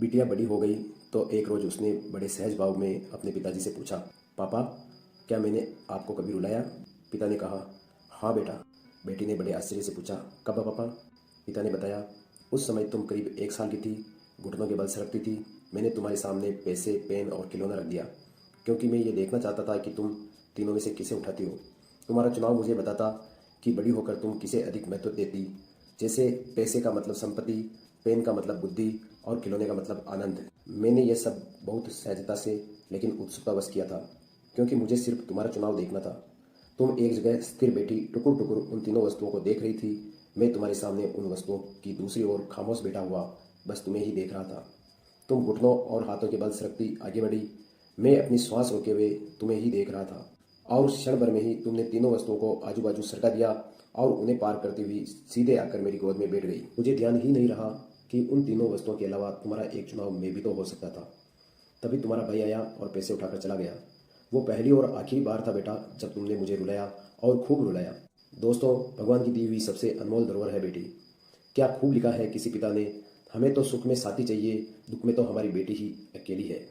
बिटिया बड़ी हो गई तो एक रोज उसने बड़े सहज भाव में अपने पिताजी से पूछा, पापा क्या मैंने आपको कभी रुलाया? पिता ने कहा, हाँ बेटा। बेटी ने बड़े आश्चर्य से पूछा, कब पापा? पिता ने बताया, उस समय तुम करीब 1 साल की थी, घुटनों के बल सरकती थी। मैंने तुम्हारे सामने पैसे, पेन और खिलौना रख दिया क्योंकि मैं ये देखना चाहता था कि तुम तीनों में से किसे उठाती हो। तुम्हारा चुनाव मुझे बताता कि बड़ी होकर तुम किसे अधिक महत्व देती। जैसे पैसे का मतलब संपत्ति, पेन का मतलब बुद्धि और खिलौने का मतलब आनंद। मैंने यह सब बहुत सहजता से लेकिन उत्सुकतावश किया था क्योंकि मुझे सिर्फ तुम्हारा चुनाव देखना था। तुम एक जगह स्थिर बैठी टुकुर टुकुर उन तीनों वस्तुओं को देख रही थी। मैं तुम्हारे सामने उन वस्तुओं की दूसरी ओर खामोश बैठा हुआ बस तुम्हें ही देख रहा था। तुम घुटनों और हाथों के बल सरकती आगे बढ़ी। मैं अपनी श्वास रोके हुए तुम्हें ही देख रहा था और उस क्षण भर में ही तुमने तीनों वस्तुओं को आजू बाजू सरका दिया और उन्हें पार करती हुई सीधे आकर मेरी गोद में बैठ गई। मुझे ध्यान ही नहीं रहा कि उन तीनों वस्तुओं के अलावा तुम्हारा एक चुनाव मैं भी तो हो सकता था। तभी तुम्हारा भाई आया और पैसे उठाकर चला गया। वो पहली और आखिरी बार था बेटा जब तुमने मुझे रुलाया और खूब रुलाया। दोस्तों, भगवान की दी हुई सबसे अनमोल धरोहर है बेटी। क्या खूब लिखा है किसी पिता ने, हमें तो सुख में साथी चाहिए, दुख में तो हमारी बेटी ही अकेली है।